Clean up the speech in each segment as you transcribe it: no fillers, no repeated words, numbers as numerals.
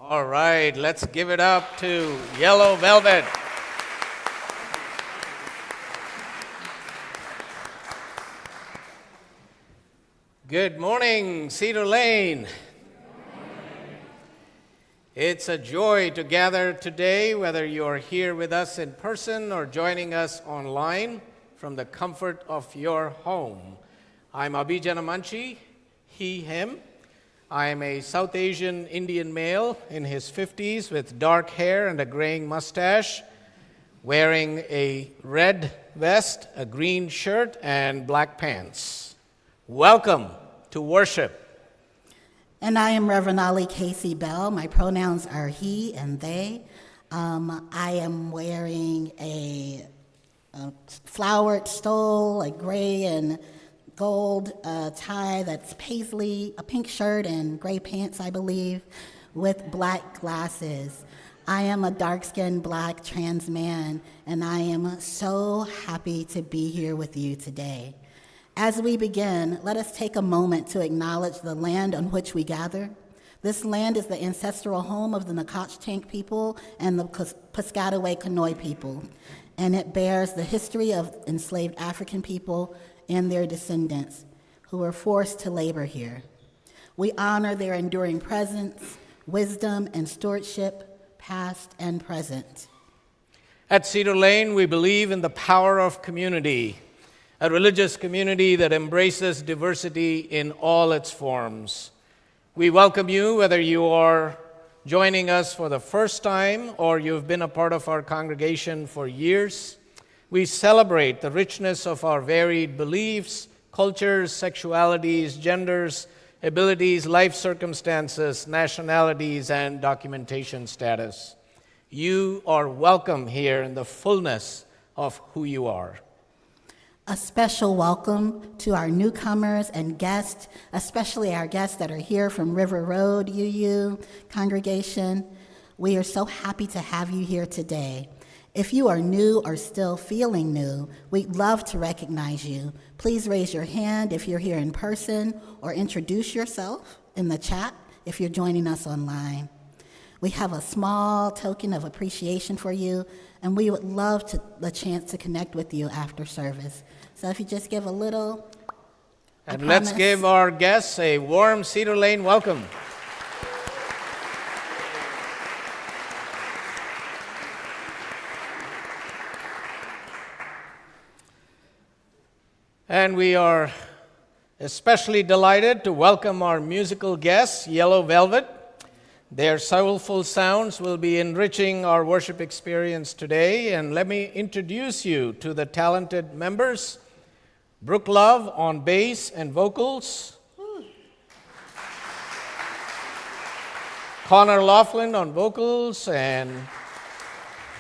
All right, let's give it up to Yellow Velvet. Good morning, Cedar Lane. It's a joy to gather today, whether you're here with us in person or joining us online from the comfort of your home. I'm Abhi Janamanchi, he, him. I am a South Asian Indian male in his 50s with dark hair and a graying mustache, wearing a red vest, a green shirt, and black pants. Welcome to worship. And I am Reverend Ali Casey Bell. My pronouns are he and they. I am wearing a flowered stole, a gray and gold tie that's paisley, a pink shirt and gray pants, I believe, with black glasses. I am a dark-skinned black trans man, and I am so happy to be here with you today. As we begin, let us take a moment to acknowledge the land on which we gather. This land is the ancestral home of the Nacotchtank people and the Piscataway Conoy people, and it bears the history of enslaved African people and their descendants who were forced to labor here. We honor their enduring presence, wisdom, and stewardship, past and present. At Cedar Lane, we believe in the power of community, a religious community that embraces diversity in all its forms. We welcome you, whether you are joining us for the first time or you've been a part of our congregation for years. We celebrate the richness of our varied beliefs, cultures, sexualities, genders, abilities, life circumstances, nationalities, and documentation status. You are welcome here in the fullness of who you are. A special welcome to our newcomers and guests, especially our guests that are here from River Road UU congregation. We are so happy to have you here today. If you are new or still feeling new, we'd love to recognize you. Please raise your hand if you're here in person or introduce yourself in the chat if you're joining us online. We have a small token of appreciation for you, and we would love the chance to connect with you after service. So if you just give a little, and let's give our guests a warm Cedar Lane welcome. And we are especially delighted to welcome our musical guests, Yellow Velvet. Their soulful sounds will be enriching our worship experience today. And let me introduce you to the talented members. Brookelove on bass and vocals. Connor Laughland on vocals and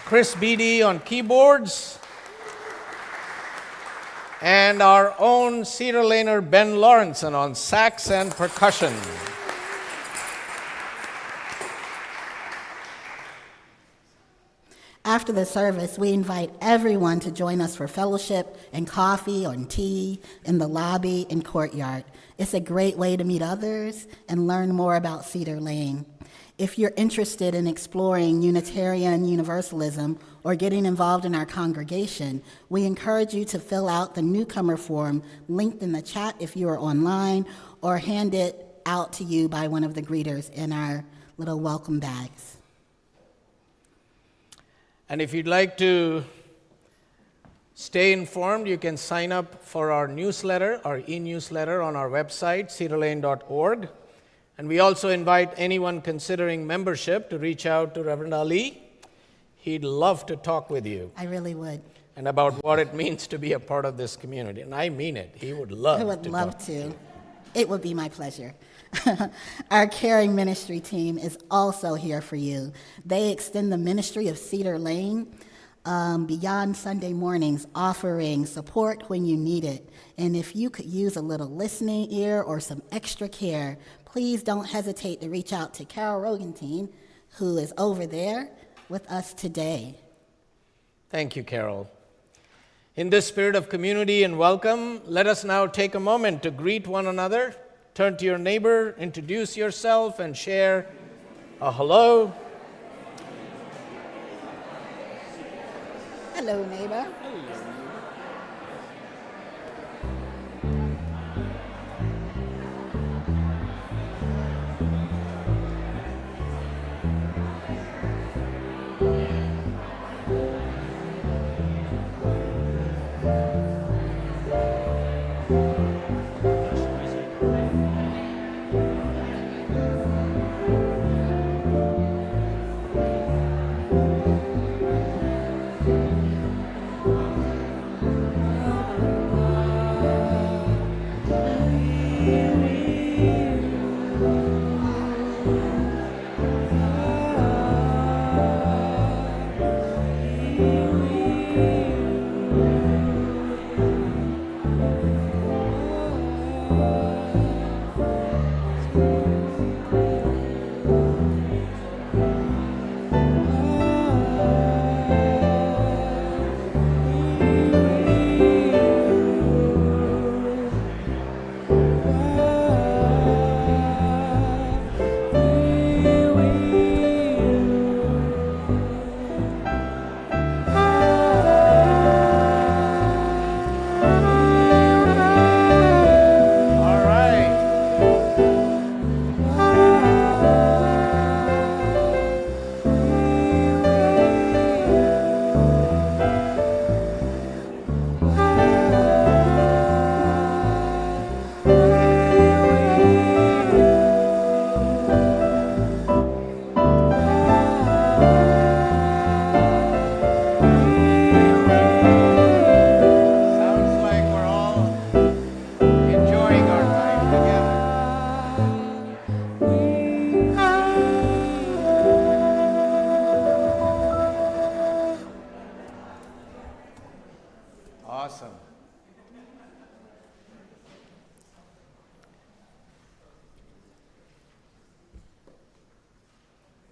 Chris Beatty on keyboards. And our own Cedar Laner Ben Laurenson on sax and percussion. after the service, we invite everyone to join us for fellowship and coffee or tea in the lobby and courtyard. It's a great way to meet others and learn more about Cedar Lane. If you're interested in exploring Unitarian Universalism or getting involved in our congregation, we encourage you to fill out the newcomer form linked in the chat if you are online, or hand it out to you by one of the greeters in our little welcome bags. And if you'd like to stay informed, you can sign up for our newsletter, our e-newsletter on our website, cedarlane.org. And we also invite anyone considering membership to reach out to Reverend Ali. He'd love to talk with you. I really would. And about what it means to be a part of this community. And I mean it. He would love to. I would love to. It would be my pleasure. Our caring ministry team is also here for you. They extend the ministry of Cedar Lane beyond Sunday mornings, offering support when you need it. And if you could use a little listening ear or some extra care, please don't hesitate to reach out to Carol Rogentine, who is over there with us today. Thank you, Carol. In this spirit of community and welcome, let us now take a moment to greet one another. Turn to your neighbor, introduce yourself, and share a hello. Hello, neighbor.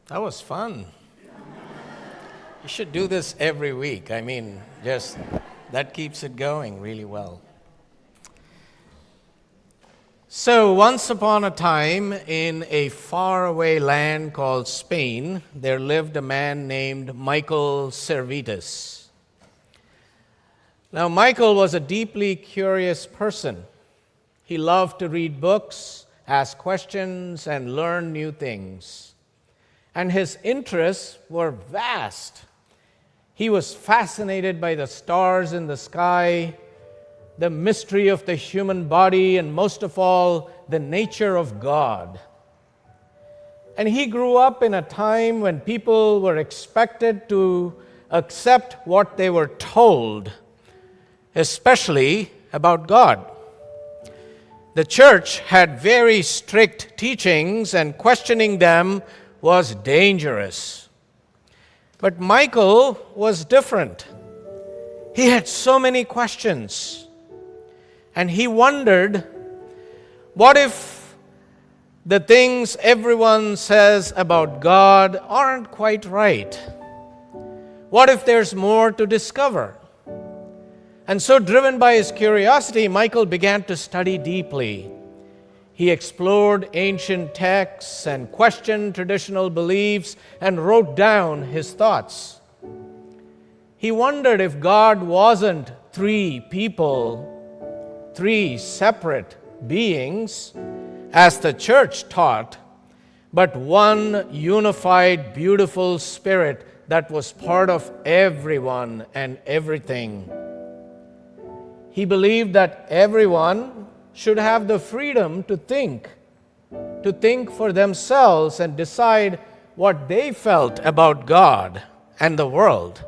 That was fun. You should do this every week. I mean, just that keeps it going really well. So, once upon a time, in a faraway land called Spain, there lived a man named Michael Servetus. Now, Michael was a deeply curious person. He loved to read books, ask questions, and learn new things. And his interests were vast. He was fascinated by the stars in the sky, the mystery of the human body, and most of all, the nature of God. And he grew up in a time when people were expected to accept what they were told, especially about God. The church had very strict teachings, and questioning them was dangerous. But Michael was different. He had so many questions. And he wondered, what if the things everyone says about God aren't quite right? What if there's more to discover? And so, driven by his curiosity, Michael began to study deeply. He explored ancient texts and questioned traditional beliefs and wrote down his thoughts. He wondered if God wasn't three people, three separate beings, as the church taught, but one unified, beautiful spirit that was part of everyone and everything. He believed that everyone should have the freedom to think for themselves and decide what they felt about God and the world.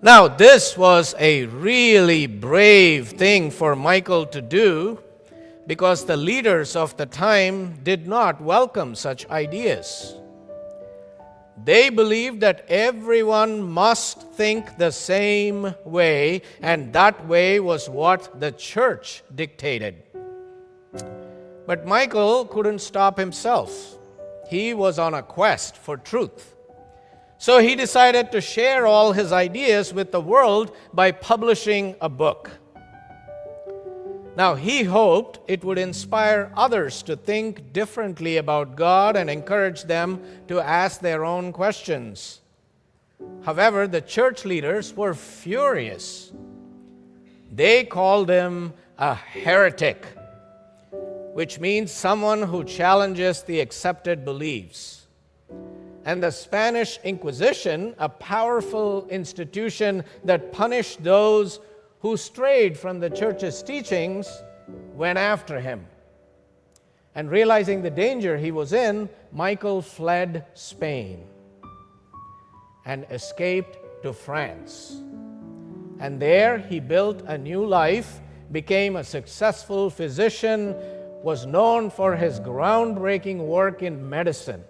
Now, this was a really brave thing for Michael to do, because the leaders of the time did not welcome such ideas. They believed that everyone must think the same way, and that way was what the church dictated. But Michael couldn't stop himself. He was on a quest for truth. So he decided to share all his ideas with the world by publishing a book. Now, he hoped it would inspire others to think differently about God and encourage them to ask their own questions. However, the church leaders were furious. They called him a heretic, which means someone who challenges the accepted beliefs. And the Spanish Inquisition, a powerful institution that punished those who strayed from the church's teachings, went after him. And realizing the danger he was in, Michael fled Spain and escaped to France. And there he built a new life, became a successful physician, was known for his groundbreaking work in medicine.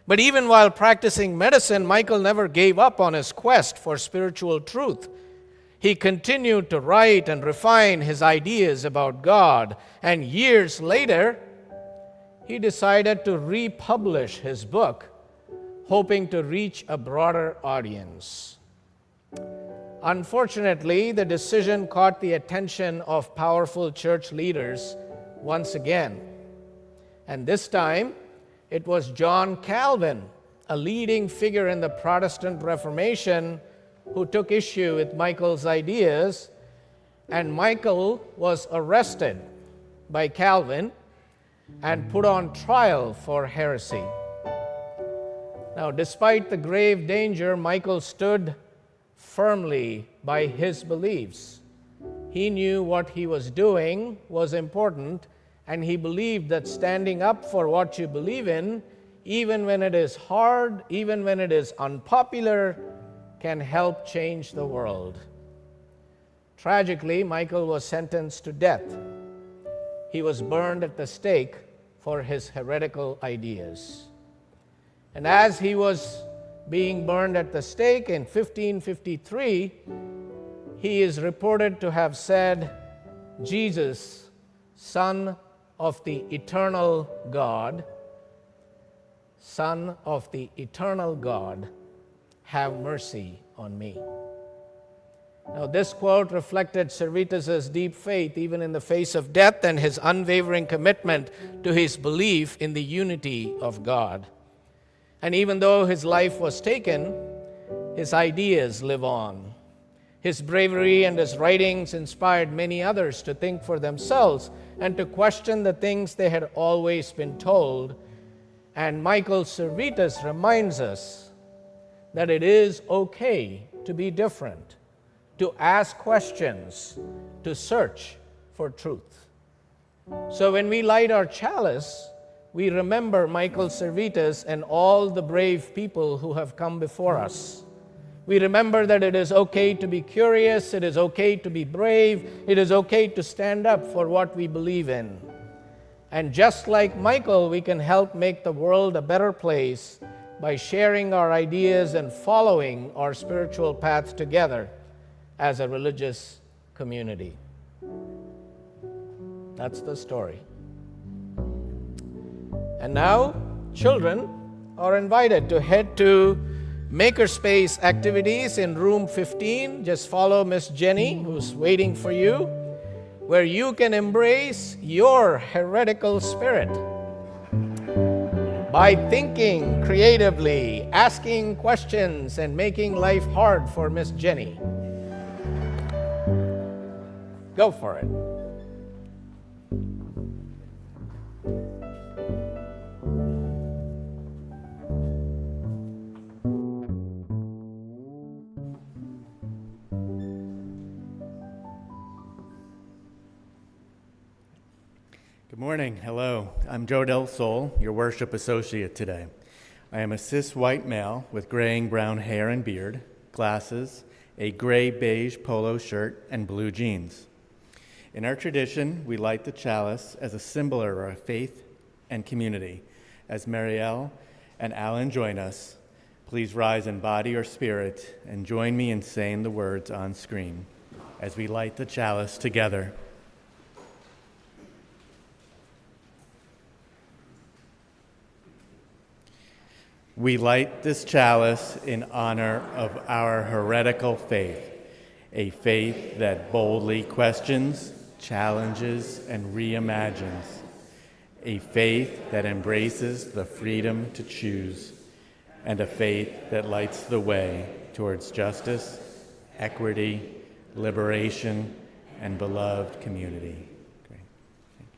But even while practicing medicine, Michael never gave up on his quest for spiritual truth. He continued to write and refine his ideas about God, and years later, he decided to republish his book, hoping to reach a broader audience. Unfortunately, the decision caught the attention of powerful church leaders once again. And this time, it was John Calvin, a leading figure in the Protestant Reformation, who took issue with Michael's ideas, and Michael was arrested by Calvin and put on trial for heresy. Now, despite the grave danger, Michael stood firmly by his beliefs. He knew what he was doing was important, and he believed that standing up for what you believe in, even when it is hard, even when it is unpopular, can help change the world. Tragically, Michael was sentenced to death. He was burned at the stake for his heretical ideas. And as he was being burned at the stake in 1553, he is reported to have said, "Jesus, Son of the eternal God, Son of the eternal God, have mercy on me." Now, this quote reflected Servetus' deep faith even in the face of death, and his unwavering commitment to his belief in the unity of God. And even though his life was taken, his ideas live on. His bravery and his writings inspired many others to think for themselves and to question the things they had always been told. And Michael Servetus reminds us that it is okay to be different, to ask questions, to search for truth. So when we light our chalice, we remember Michael Servetus and all the brave people who have come before us. We remember that it is okay to be curious, it is okay to be brave, it is okay to stand up for what we believe in. And just like Michael, we can help make the world a better place by sharing our ideas and following our spiritual path together as a religious community. That's the story. And now, children are invited to head to Makerspace activities in room 15. Just follow Miss Jenny, who's waiting for you, where you can embrace your heretical spirit by thinking creatively, asking questions, and making life hard for Miss Jenny. Go for it. Good morning. Hello. I'm Joe Del Sol, your worship associate today. I am a cis white male with graying brown hair and beard, glasses, a gray beige polo shirt, and blue jeans. In our tradition, we light the chalice as a symbol of our faith and community. As Marielle and Alan join us, please rise in body or spirit and join me in saying the words on screen as we light the chalice together. We light this chalice in honor of our heretical faith, a faith that boldly questions, challenges, and reimagines, a faith that embraces the freedom to choose, and a faith that lights the way towards justice, equity, liberation, and beloved community. Great. Thank you.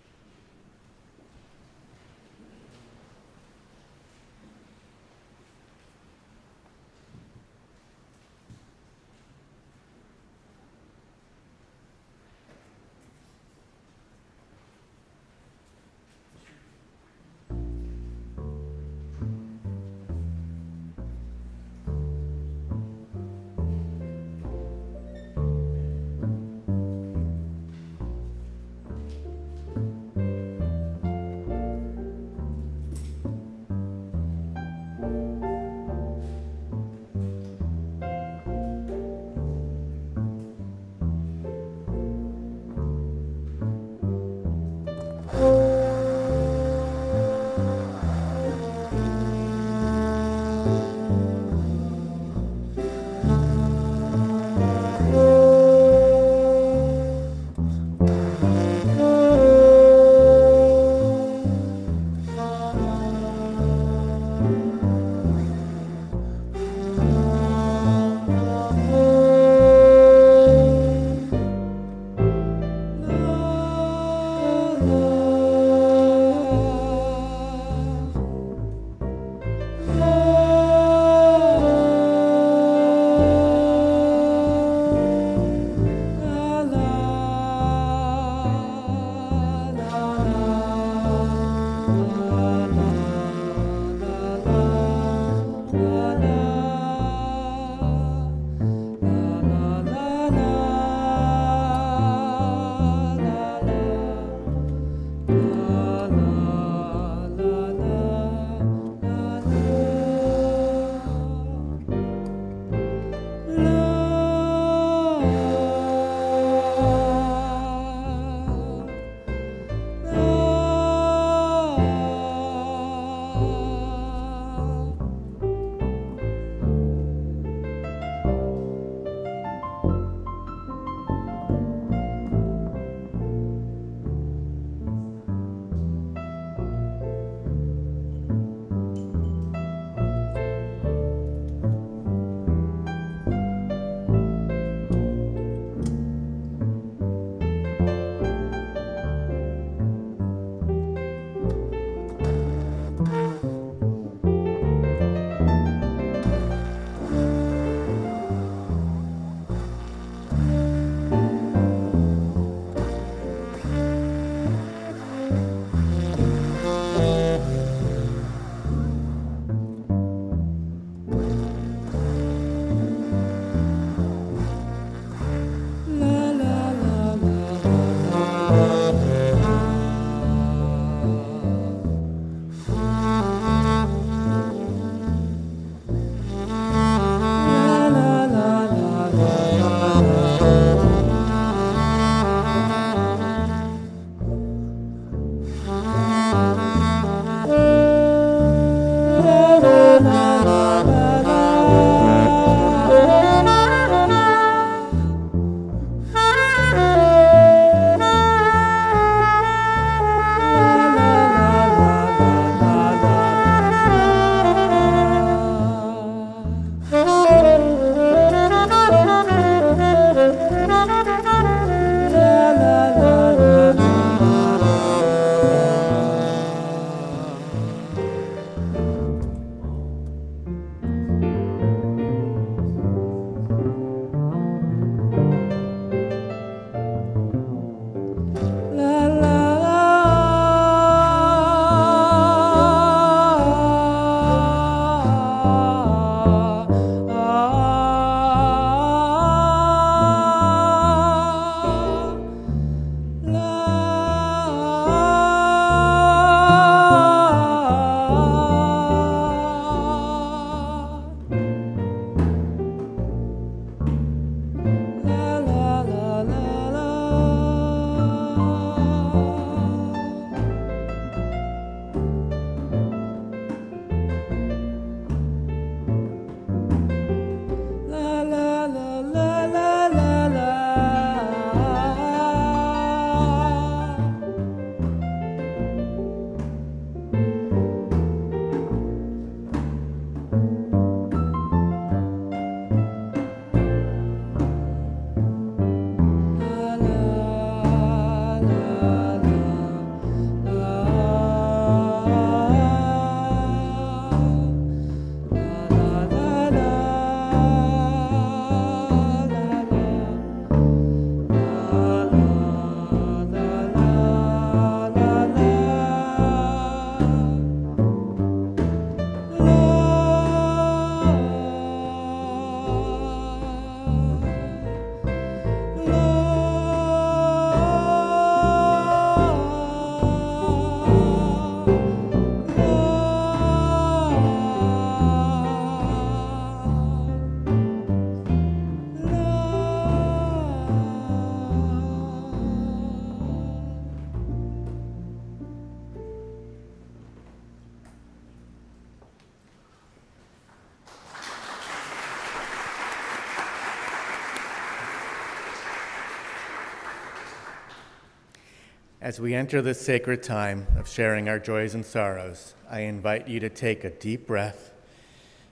As we enter this sacred time of sharing our joys and sorrows, I invite you to take a deep breath,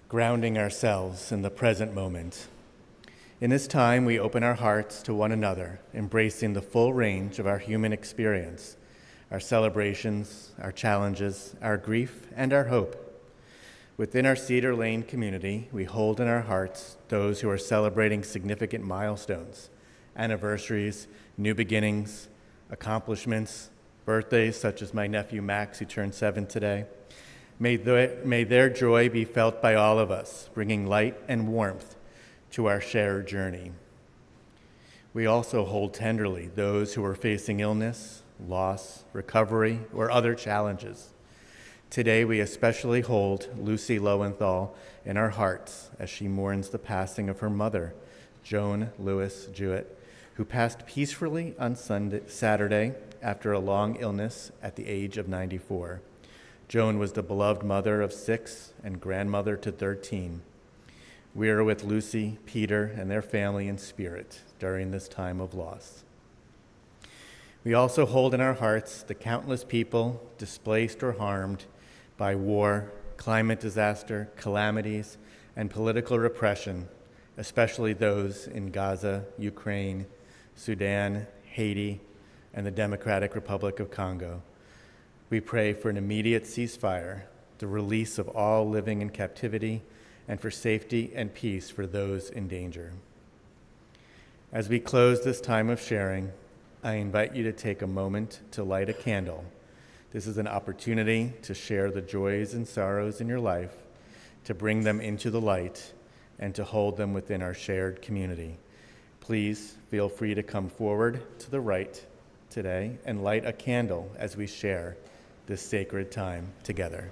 grounding ourselves in the present moment. In this time, we open our hearts to one another, embracing the full range of our human experience, our celebrations, our challenges, our grief, and our hope. Within our Cedar Lane community, we hold in our hearts those who are celebrating significant milestones, anniversaries, new beginnings, accomplishments, birthdays such as my nephew Max, who turned 7 today. May their joy be felt by all of us, bringing light and warmth to our shared journey. We also hold tenderly those who are facing illness, loss, recovery, or other challenges. Today, we especially hold Lucy Lowenthal in our hearts as she mourns the passing of her mother, Joan Lewis Jewett, who passed peacefully on Saturday after a long illness at the age of 94. Joan was the beloved mother of 6 and grandmother to 13. We are with Lucy, Peter, and their family in spirit during this time of loss. We also hold in our hearts the countless people displaced or harmed by war, climate disaster, calamities, and political repression, especially those in Gaza, Ukraine, Sudan, Haiti, and the Democratic Republic of Congo. We pray for an immediate ceasefire, the release of all living in captivity, and for safety and peace for those in danger. As we close this time of sharing, I invite you to take a moment to light a candle. This is an opportunity to share the joys and sorrows in your life, to bring them into the light, and to hold them within our shared community. Please feel free to come forward to the right today and light a candle as we share this sacred time together.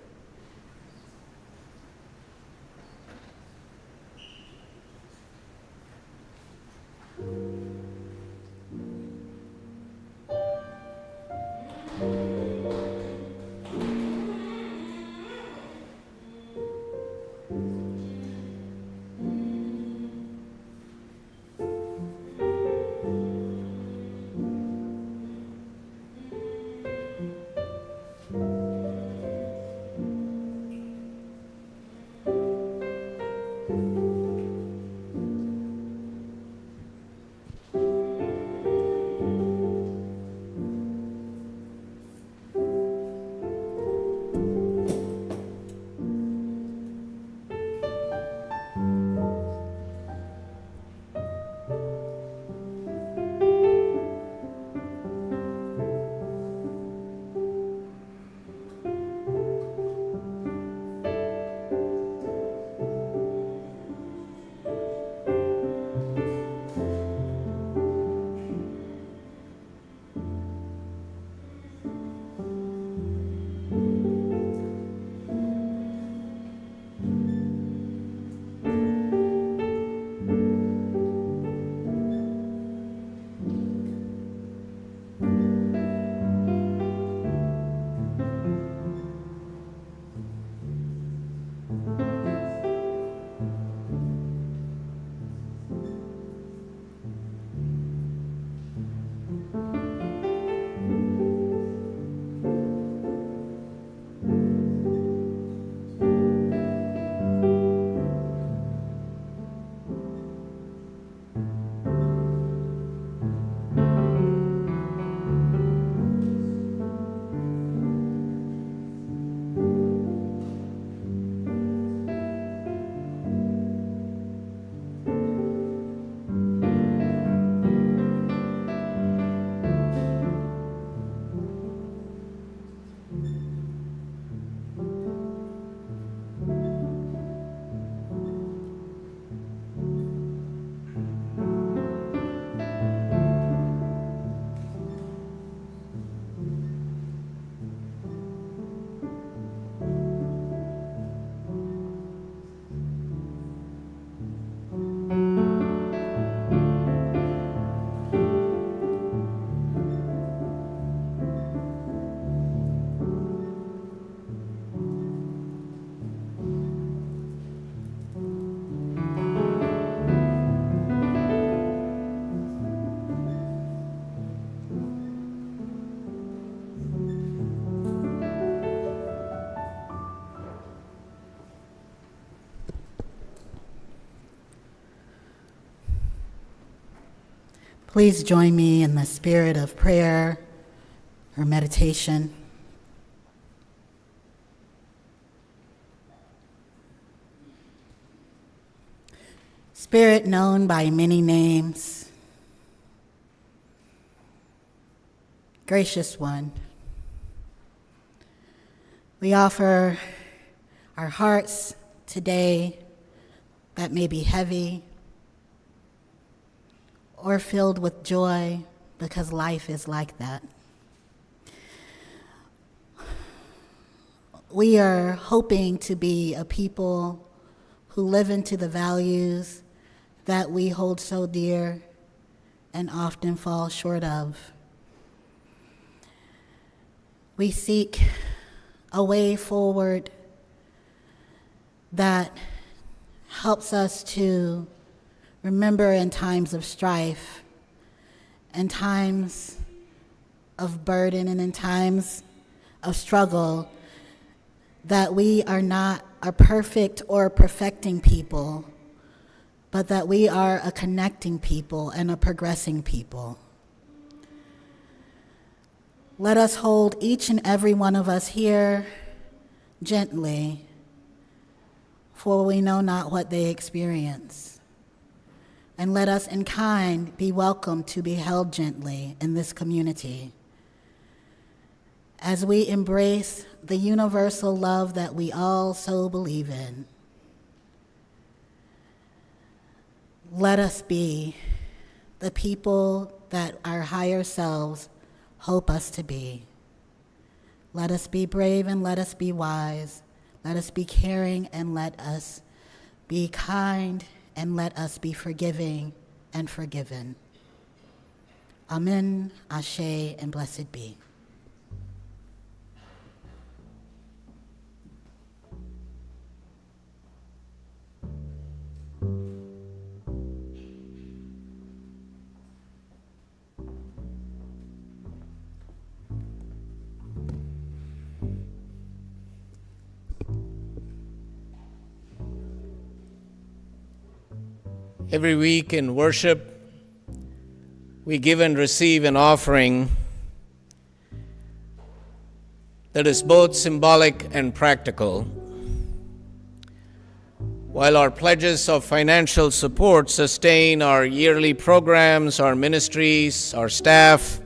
Please join me in the spirit of prayer or meditation. Spirit known by many names, gracious one, we offer our hearts today that may be heavy or filled with joy, because life is like that. We are hoping to be a people who live into the values that we hold so dear and often fall short of. We seek a way forward that helps us to remember in times of strife, in times of burden, and in times of struggle, that we are not a perfect or perfecting people, but that we are a connecting people and a progressing people. Let us hold each and every one of us here gently, for we know not what they experience. And let us in kind be welcome to be held gently in this community as we embrace the universal love that we all so believe in. Let us be the people that our higher selves hope us to be. Let us be brave and let us be wise. Let us be caring and let us be kind and let us be forgiving and forgiven. Amen, Ashe, and blessed be. Every week in worship, we give and receive an offering that is both symbolic and practical. While our pledges of financial support sustain our yearly programs, our ministries, our staff,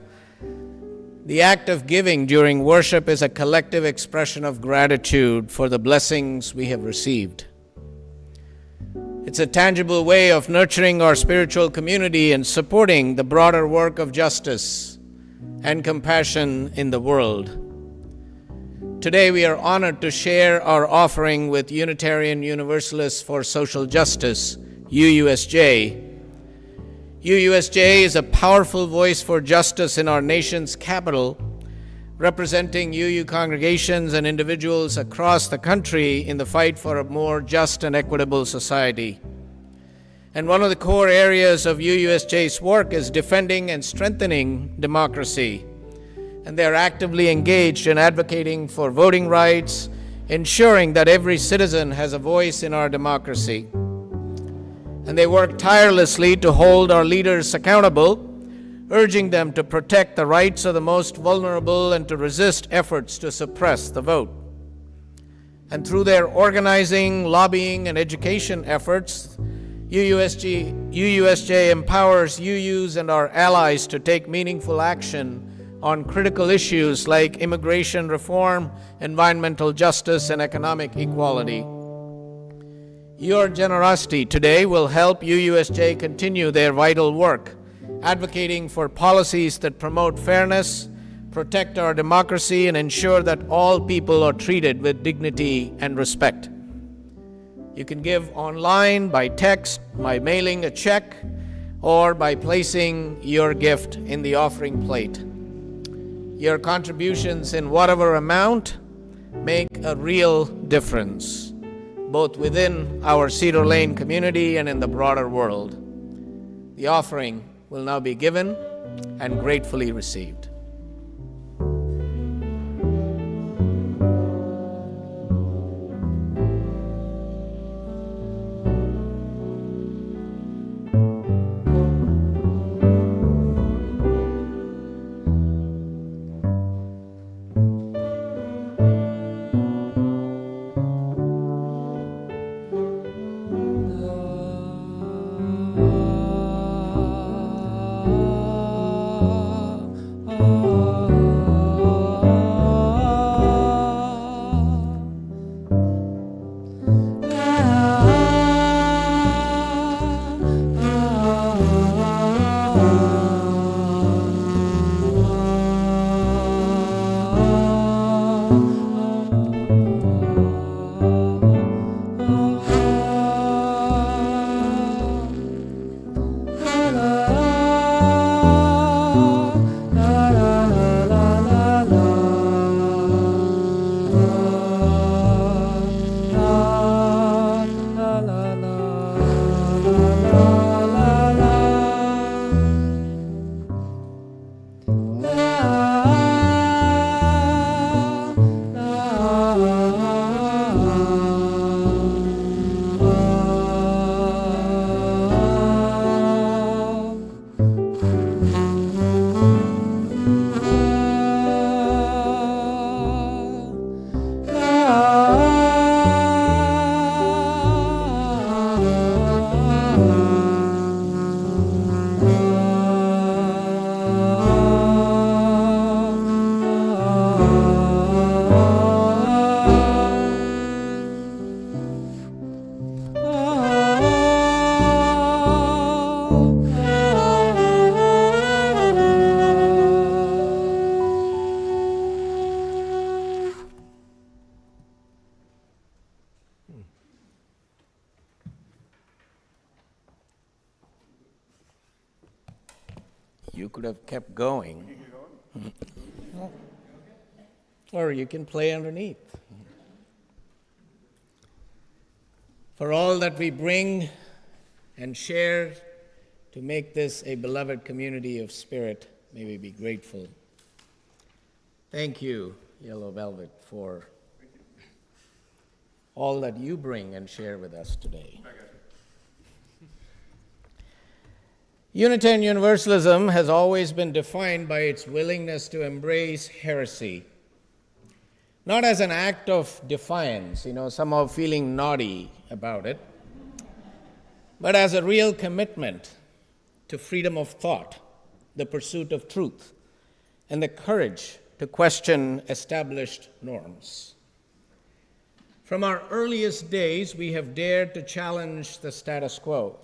the act of giving during worship is a collective expression of gratitude for the blessings we have received. It's a tangible way of nurturing our spiritual community and supporting the broader work of justice and compassion in the world. Today we are honored to share our offering with Unitarian Universalists for Social Justice, UUSJ. UUSJ is a powerful voice for justice in our nation's capital, representing UU congregations and individuals across the country in the fight for a more just and equitable society. And one of the core areas of UUSJ's work is defending and strengthening democracy. And they are actively engaged in advocating for voting rights, ensuring that every citizen has a voice in our democracy. And they work tirelessly to hold our leaders accountable, urging them to protect the rights of the most vulnerable and to resist efforts to suppress the vote. And through their organizing, lobbying, and education efforts, UUSJ empowers UUs and our allies to take meaningful action on critical issues like immigration reform, environmental justice, and economic equality. Your generosity today will help UUSJ continue their vital work, advocating for policies that promote fairness, protect our democracy, and ensure that all people are treated with dignity and respect. You can give online, by text, by mailing a check, or by placing your gift in the offering plate. Your contributions in whatever amount make a real difference, both within our Cedar Lane community and in the broader world. The offering will now be given and gratefully received. you could have kept going. Or you can play underneath. For all that we bring and share to make this a beloved community of spirit, may we be grateful. Thank you, Yellow Velvet, for all that you bring and share with us today. Unitarian Universalism has always been defined by its willingness to embrace heresy, not as an act of defiance, somehow feeling naughty about it, but as a real commitment to freedom of thought, the pursuit of truth, and the courage to question established norms. From our earliest days, we have dared to challenge the status quo,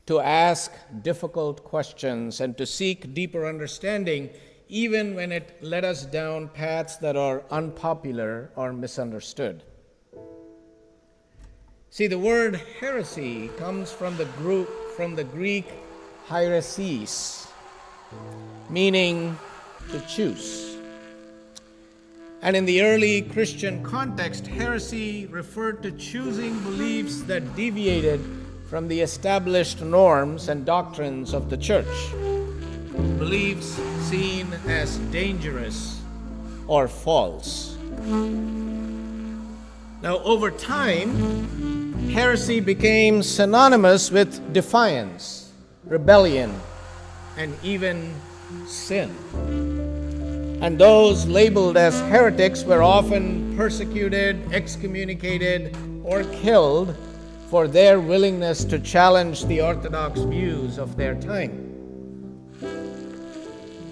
to ask difficult questions, and to seek deeper understanding, even when it led us down paths that are unpopular or misunderstood. See, the word heresy comes from the Greek heresis, meaning to choose. And in the early Christian context, heresy referred to choosing beliefs that deviated from the established norms and doctrines of the church, beliefs seen as dangerous or false. Now, over time, heresy became synonymous with defiance, rebellion, and even sin. And those labeled as heretics were often persecuted, excommunicated, or killed for their willingness to challenge the orthodox views of their time.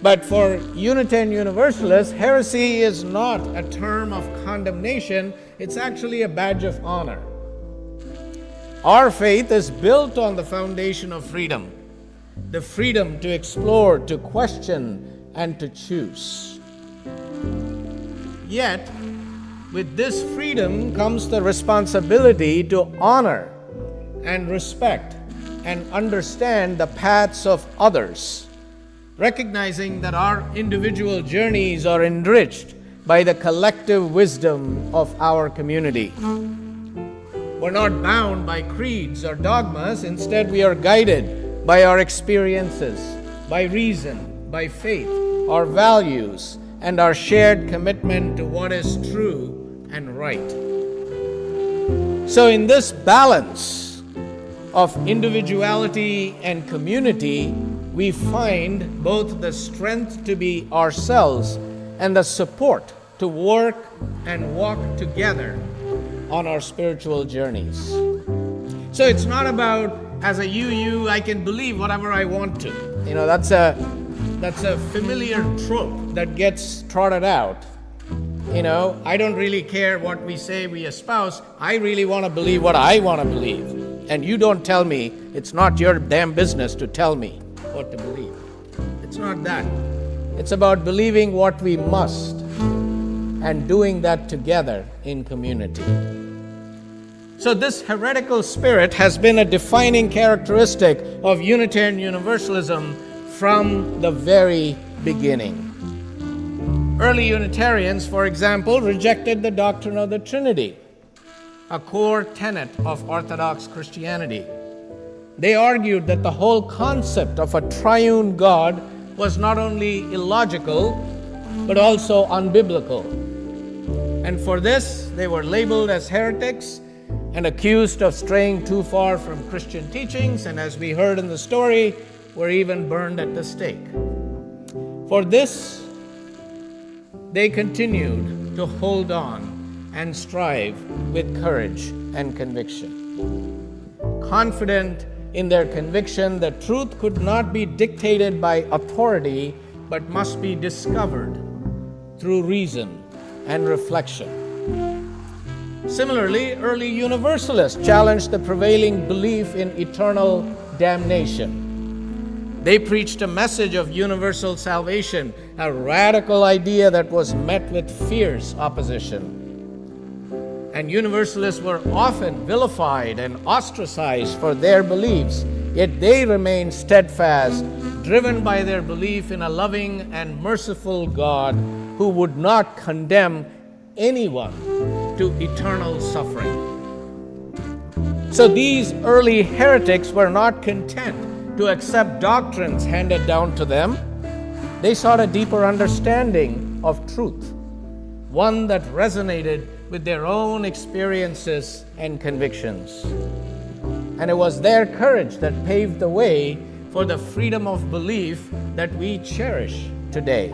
But for Unitarian Universalists, heresy is not a term of condemnation, it's actually a badge of honor. Our faith is built on the foundation of freedom, the freedom to explore, to question, and to choose. Yet, with this freedom comes the responsibility to honor and respect and understand the paths of others, recognizing that our individual journeys are enriched by the collective wisdom of our community. We're not bound by creeds or dogmas. Instead, we are guided by our experiences, by reason, by faith, our values, and our shared commitment to what is true and right. So in this balance of individuality and community, we find both the strength to be ourselves and the support to work and walk together on our spiritual journeys. So it's not about, as a UU, I can believe whatever I want to. That's a familiar trope that gets trotted out. I don't really care what we say we espouse. I really want to believe what I want to believe. And you don't tell me. It's not your damn business to tell me what to believe. It's not that. It's about believing what we must and doing that together in community. So this heretical spirit has been a defining characteristic of Unitarian Universalism from the very beginning. Early Unitarians, for example, rejected the doctrine of the Trinity, a core tenet of Orthodox Christianity. They argued that the whole concept of a triune God was not only illogical, but also unbiblical. And for this, they were labeled as heretics and accused of straying too far from Christian teachings, and as we heard in the story, were even burned at the stake. For this, they continued to hold on and strive with courage and conviction. Confident in their conviction that truth could not be dictated by authority, but must be discovered through reason and reflection. Similarly, early Universalists challenged the prevailing belief in eternal damnation. They preached a message of universal salvation, a radical idea that was met with fierce opposition. And Universalists were often vilified and ostracized for their beliefs, yet they remained steadfast driven by their belief in a loving and merciful God who would not condemn anyone to eternal suffering. So these early heretics were not content to accept doctrines handed down to them. They sought a deeper understanding of truth, one that resonated with their own experiences and convictions. And it was their courage that paved the way for the freedom of belief that we cherish today.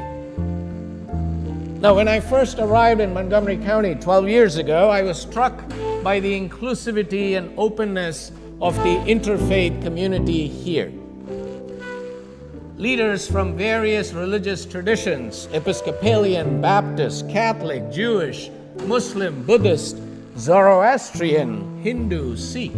Now, when I first arrived in Montgomery County 12 years ago, I was struck by the inclusivity and openness of the interfaith community here. Leaders from various religious traditions, Episcopalian, Baptist, Catholic, Jewish, Muslim, Buddhist, Zoroastrian, Hindu, Sikh,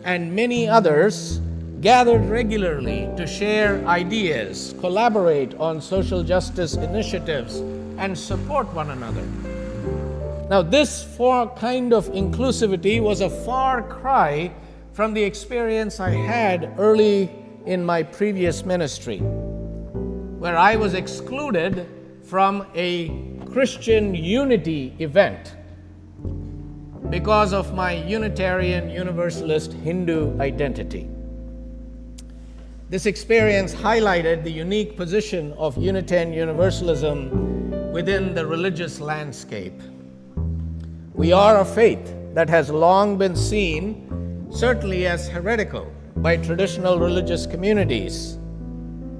and many others gathered regularly to share ideas, collaborate on social justice initiatives, and support one another. Now, this kind of inclusivity was a far cry from the experience I had early in my previous ministry, where I was excluded from a Christian unity event because of my Unitarian Universalist Hindu identity. This experience highlighted the unique position of Unitarian Universalism within the religious landscape. We are a faith that has long been seen, certainly as heretical, by traditional religious communities.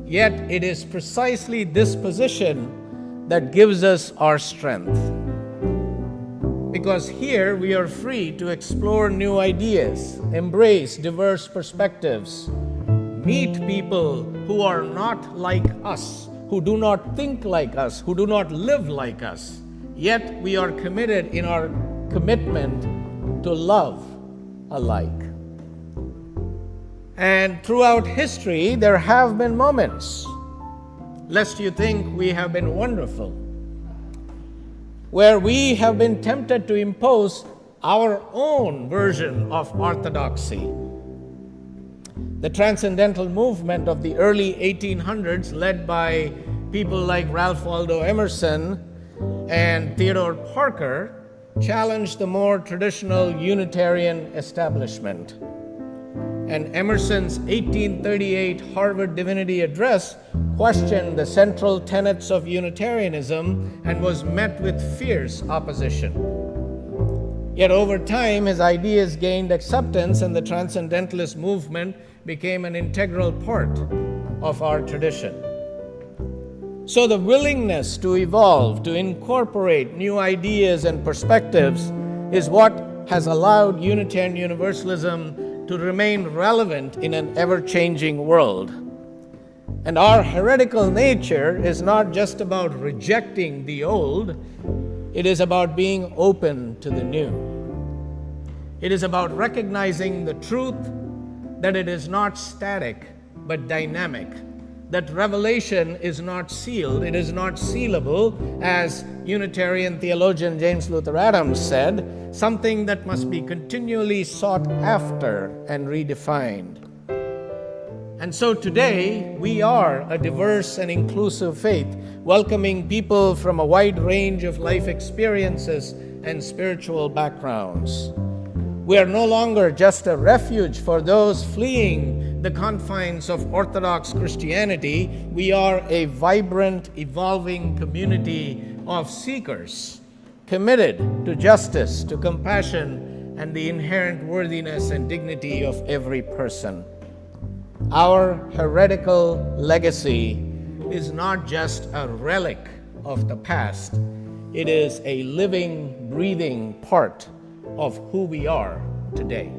Yet it is precisely this position that gives us our strength. Because here we are free to explore new ideas, embrace diverse perspectives, meet people who are not like us, who do not think like us, who do not live like us. Yet we are committed in our commitment to love alike. And throughout history, there have been moments, lest you think we have been wonderful, where we have been tempted to impose our own version of orthodoxy. The transcendental movement of the early 1800s, led by people like Ralph Waldo Emerson and Theodore Parker, challenged the more traditional Unitarian establishment. And Emerson's 1838 Harvard Divinity Address questioned the central tenets of Unitarianism and was met with fierce opposition. Yet over time, his ideas gained acceptance, and the Transcendentalist movement became an integral part of our tradition. So the willingness to evolve, to incorporate new ideas and perspectives is what has allowed Unitarian Universalism to remain relevant in an ever-changing world. And our heretical nature is not just about rejecting the old, it is about being open to the new. It is about recognizing the truth that it is not static, but dynamic. That revelation is not sealed, it is not sealable, as Unitarian theologian James Luther Adams said, something that must be continually sought after and redefined. And so today, we are a diverse and inclusive faith, welcoming people from a wide range of life experiences and spiritual backgrounds. We are no longer just a refuge for those fleeing the confines of Orthodox Christianity. We are a vibrant, evolving community of seekers, committed to justice, to compassion, and the inherent worthiness and dignity of every person. Our heretical legacy is not just a relic of the past. It is a living, breathing part of who we are today.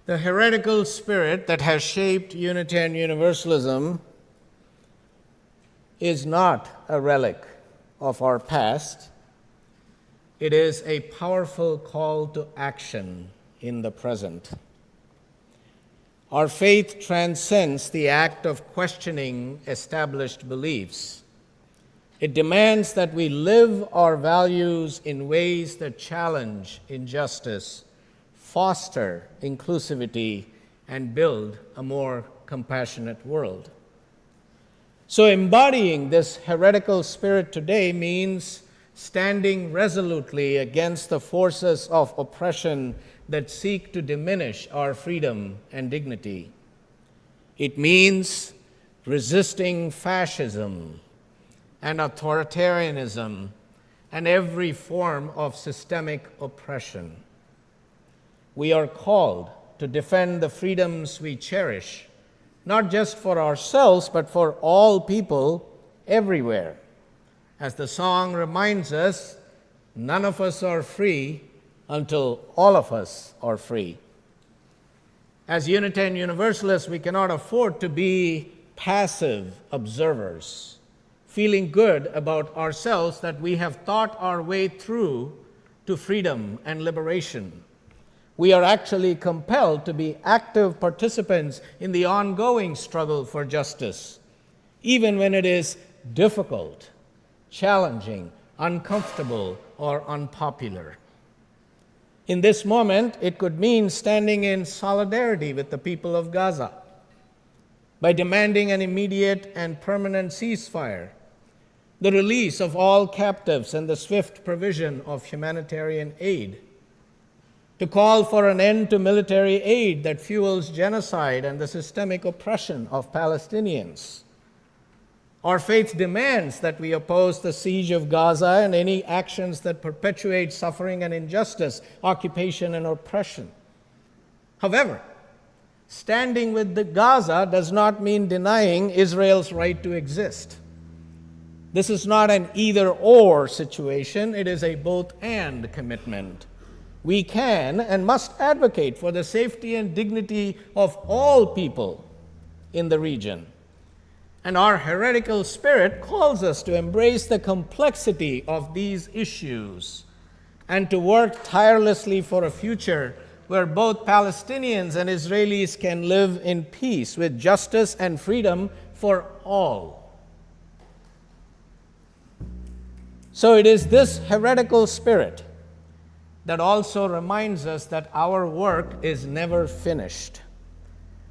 The heretical spirit that has shaped Unitarian Universalism is not a relic of our past. It is a powerful call to action in the present. Our faith transcends the act of questioning established beliefs. It demands that we live our values in ways that challenge injustice, foster inclusivity, and build a more compassionate world. So embodying this heretical spirit today means standing resolutely against the forces of oppression that seek to diminish our freedom and dignity. It means resisting fascism and authoritarianism and every form of systemic oppression. We are called to defend the freedoms we cherish, not just for ourselves, but for all people everywhere. As the song reminds us, none of us are free until all of us are free. As Unitarian Universalists, we cannot afford to be passive observers, feeling good about ourselves that we have thought our way through to freedom and liberation. We are actually compelled to be active participants in the ongoing struggle for justice, even when it is difficult, challenging, uncomfortable, or unpopular. In this moment, it could mean standing in solidarity with the people of Gaza by demanding an immediate and permanent ceasefire, the release of all captives, and the swift provision of humanitarian aid, to call for an end to military aid that fuels genocide and the systemic oppression of Palestinians. Our faith demands that we oppose the siege of Gaza and any actions that perpetuate suffering and injustice, occupation and oppression. However, standing with the Gaza does not mean denying Israel's right to exist. This is not an either-or situation, it is a both-and commitment. We can and must advocate for the safety and dignity of all people in the region. And our heretical spirit calls us to embrace the complexity of these issues and to work tirelessly for a future where both Palestinians and Israelis can live in peace with justice and freedom for all. So it is this heretical spirit that also reminds us that our work is never finished.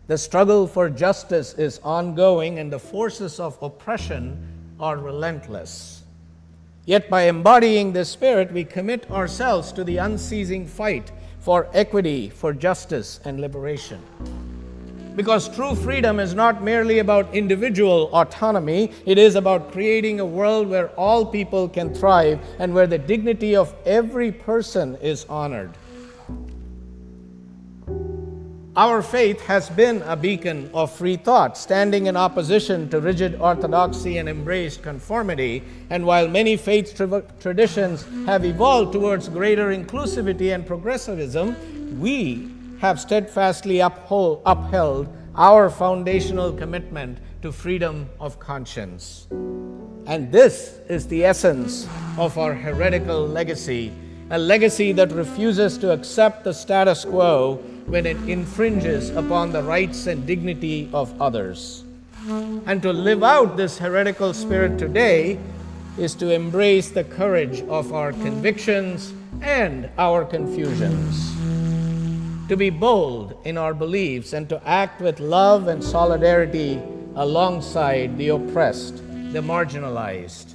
The struggle for justice is ongoing and the forces of oppression are relentless. Yet by embodying this spirit, we commit ourselves to the unceasing fight for equity, for justice, and liberation. Because true freedom is not merely about individual autonomy, it is about creating a world where all people can thrive and where the dignity of every person is honored. Our faith has been a beacon of free thought, standing in opposition to rigid orthodoxy and embraced conformity. And while many faith traditions have evolved towards greater inclusivity and progressivism, we have steadfastly upheld our foundational commitment to freedom of conscience. And this is the essence of our heretical legacy, a legacy that refuses to accept the status quo when it infringes upon the rights and dignity of others. And to live out this heretical spirit today is to embrace the courage of our convictions and our confusions, to be bold in our beliefs and to act with love and solidarity alongside the oppressed, the marginalized.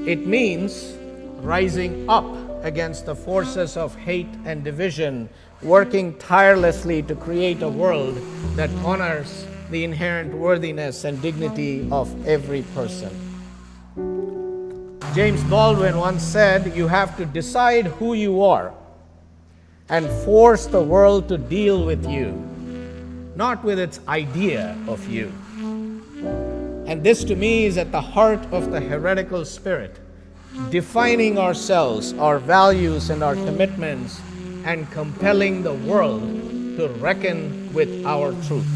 It means rising up against the forces of hate and division, working tirelessly to create a world that honors the inherent worthiness and dignity of every person. James Baldwin once said, "You have to decide who you are and force the world to deal with you, not with its idea of you." And this to me is at the heart of the heretical spirit, defining ourselves, our values, and our commitments and compelling the world to reckon with our truth.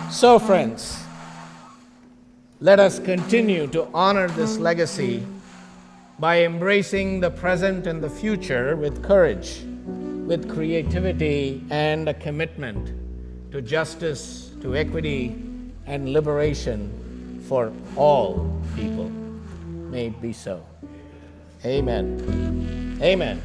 So, friends, let us continue to honor this legacy by embracing the present and the future with courage, with creativity, and a commitment to justice, to equity, and liberation for all people. May it be so. Amen. Amen.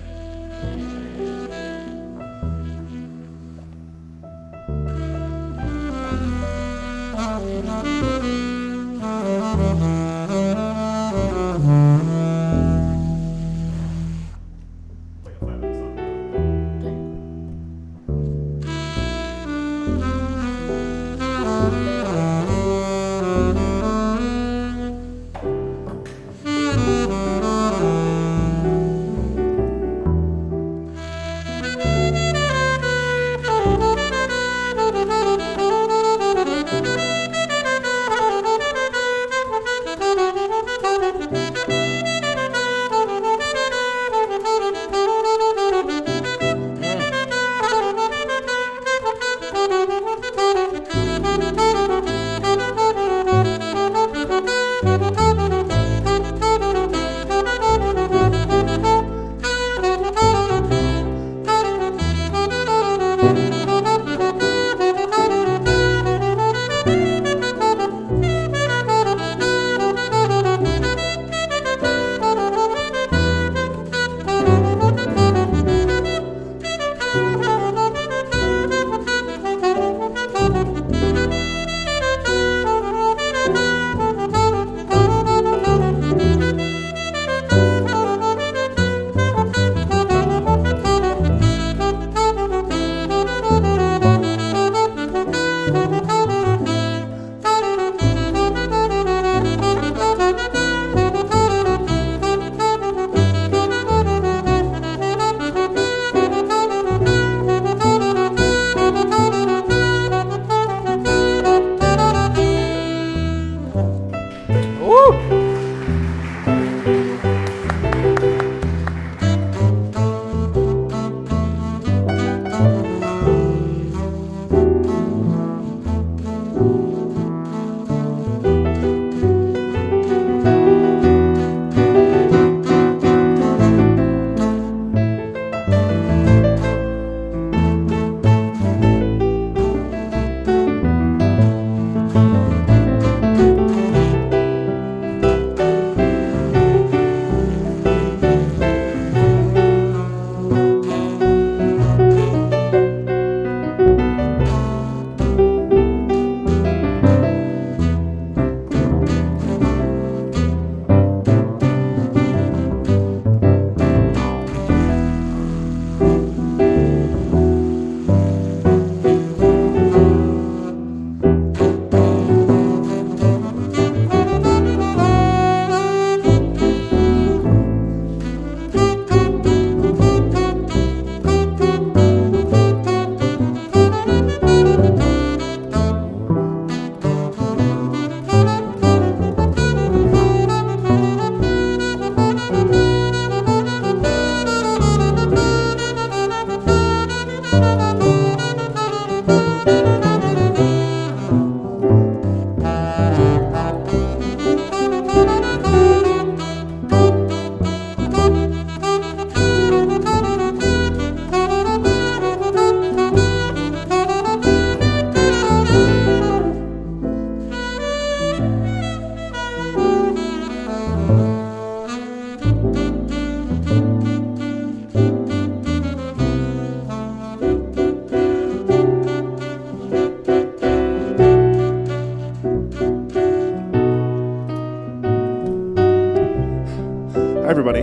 everybody.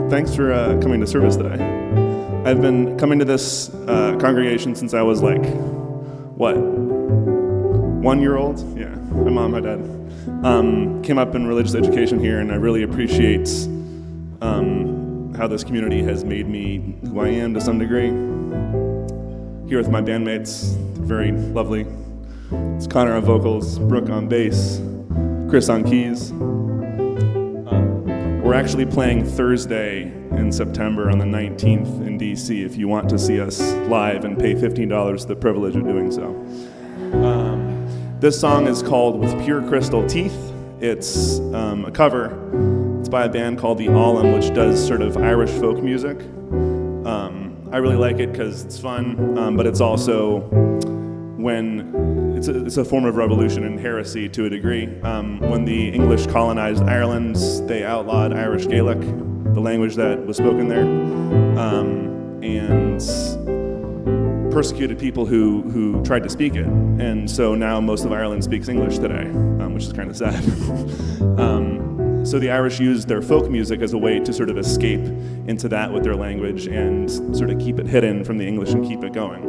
Thanks for coming to service today. I've been coming to this congregation since I was like, 1 year old? Yeah, my mom, my dad. Came up in religious education here, and I really appreciate how this community has made me who I am to some degree. Here with my bandmates, very lovely. It's Connor on vocals, Brooke on bass, Chris on keys. We're actually playing Thursday in September on the 19th in DC if you want to see us live and pay $15 the privilege of doing so. This song is called With Pure Crystal Teeth. It's a cover. It's by a band called The Allum, which does sort of Irish folk music. I really like it because it's fun, but it's also it's a form of revolution and heresy to a degree. When the English colonized Ireland, they outlawed Irish Gaelic, the language that was spoken there, and persecuted people who tried to speak it. And so now most of Ireland speaks English today, which is kind of sad. So the Irish used their folk music as a way to sort of escape into that with their language and sort of keep it hidden from the English and keep it going.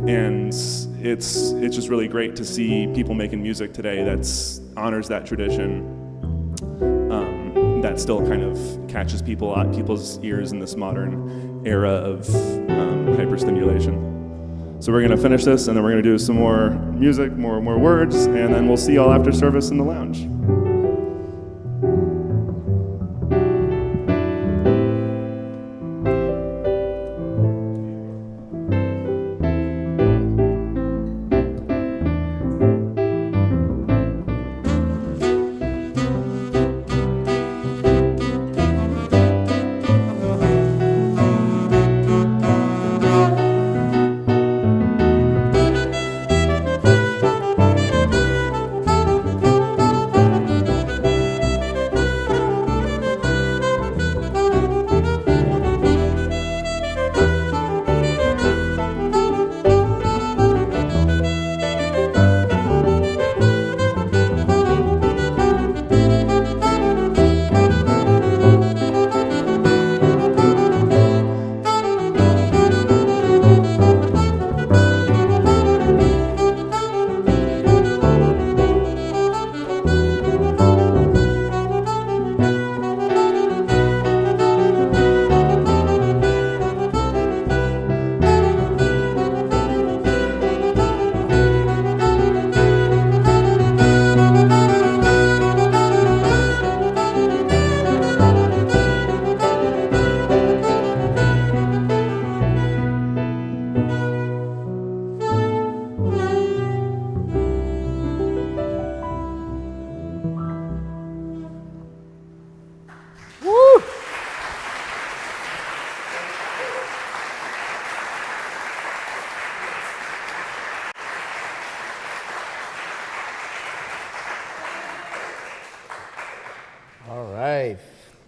And it's just really great to see people making music today that honors that tradition, that still kind of catches people's ears in this modern era of hyperstimulation. So we're going to finish this, and then we're going to do some more music, more words, and then we'll see y'all after service in the lounge.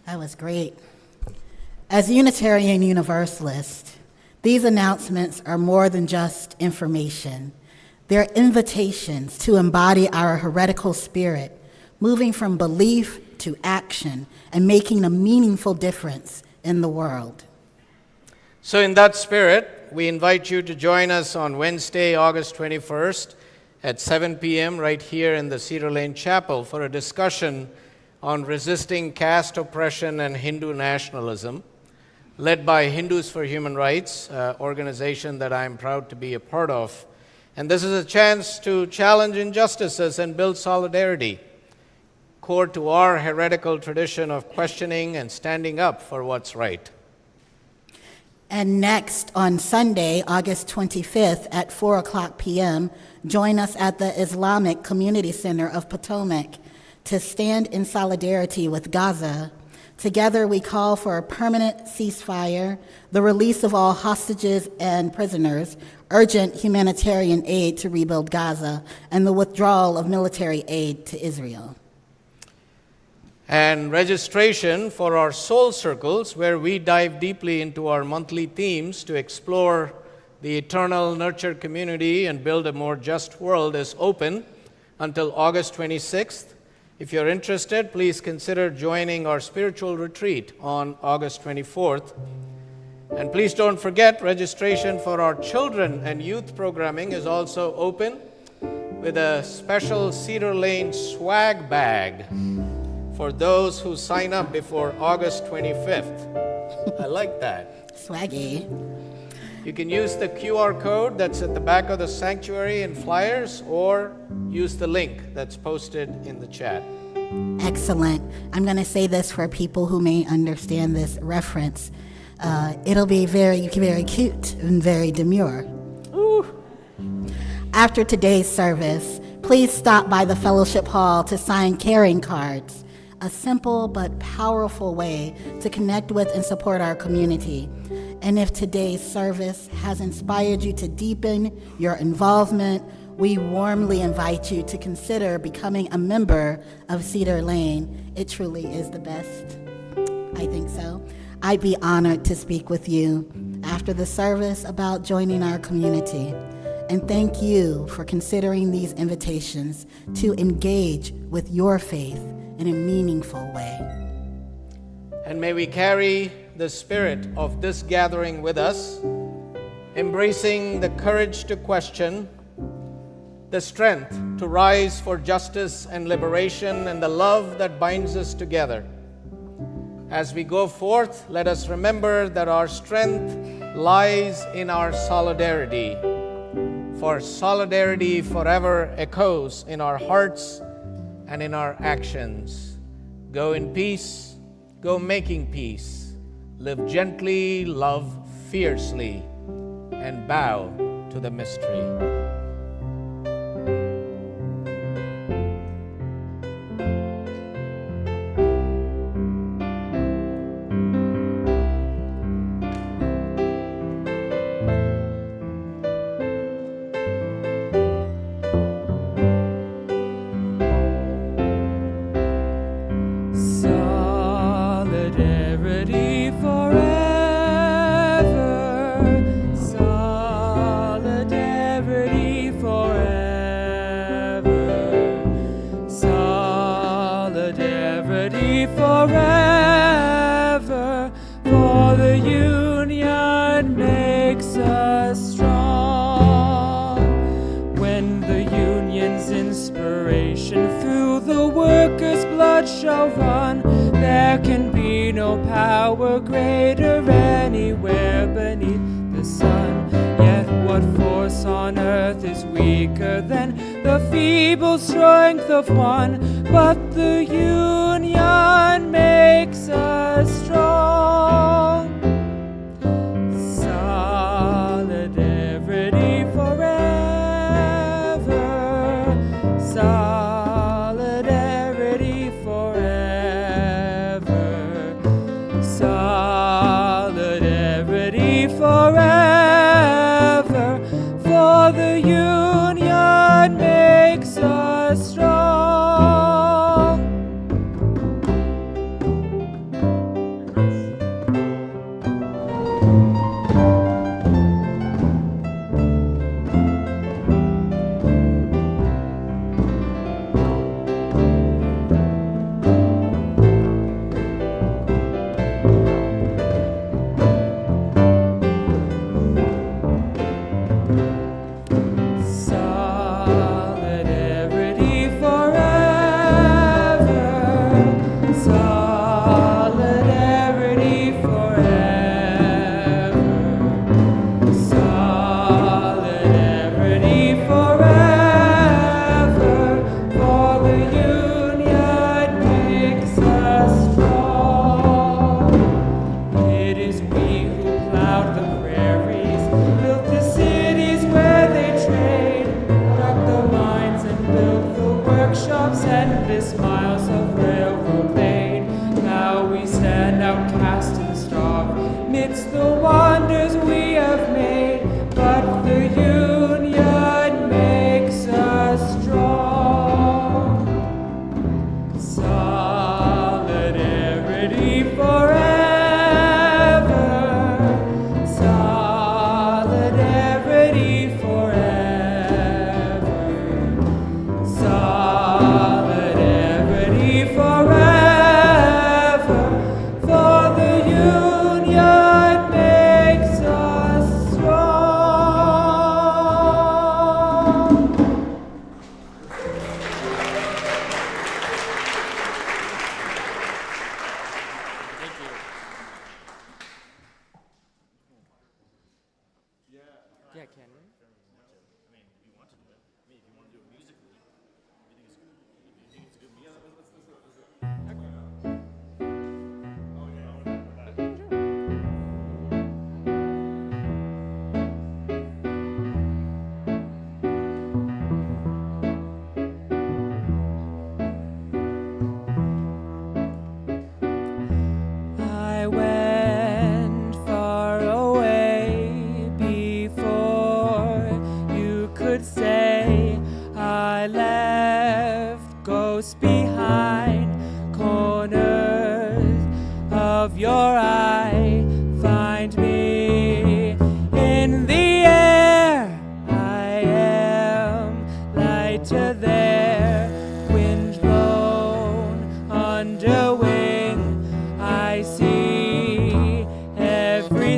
That was great. As Unitarian Universalists, these announcements are more than just information. They're invitations to embody our heretical spirit, moving from belief to action and making a meaningful difference in the world. So in that spirit, we invite you to join us on Wednesday, August 21st at 7 p.m. right here in the Cedar Lane Chapel for a discussion on resisting caste oppression and Hindu nationalism, led by Hindus for Human Rights, an organization that I'm proud to be a part of. And this is a chance to challenge injustices and build solidarity, core to our heretical tradition of questioning and standing up for what's right. And next, on Sunday, August 25th at 4 o'clock p.m., join us at the Islamic Community Center of Potomac to stand in solidarity with Gaza. Together, we call for a permanent ceasefire, the release of all hostages and prisoners, urgent humanitarian aid to rebuild Gaza, and the withdrawal of military aid to Israel. And registration for our Soul Circles, where we dive deeply into our monthly themes to explore the eternal nurture community and build a more just world, is open until August 26th. If you're interested, please consider joining our spiritual retreat on August 24th. And please don't forget, registration for our children and youth programming is also open with a special Cedar Lane swag bag for those who sign up before August 25th. I like that. Swaggy. You can use the QR code that's at the back of the sanctuary in flyers, or use the link that's posted in the chat. Excellent. I'm going to say this for people who may understand this reference. It'll be very cute and very demure. Ooh. After today's service, please stop by the fellowship hall to sign caring cards, a simple but powerful way to connect with and support our community. And if today's service has inspired you to deepen your involvement, we warmly invite you to consider becoming a member of Cedar Lane. It truly is the best. I think so. I'd be honored to speak with you after the service about joining our community. And thank you for considering these invitations to engage with your faith in a meaningful way. And may we carry the spirit of this gathering with us, embracing the courage to question, the strength to rise for justice and liberation, and the love that binds us together. As we go forth, let us remember that our strength lies in our solidarity, for solidarity forever echoes in our hearts and in our actions. Go in peace, go making peace, live gently, love fiercely, and bow to the mystery. Of one, but the union makes us strong. Solidarity forever. Solidarity forever. Solidarity forever. For the union makes us strong.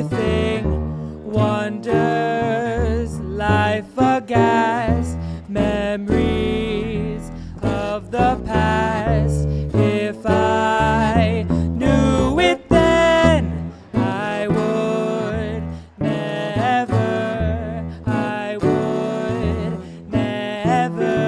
everything. Wonders, life aghast, memories of the past. If I knew it then, I would never, I would never.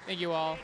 Thank you all.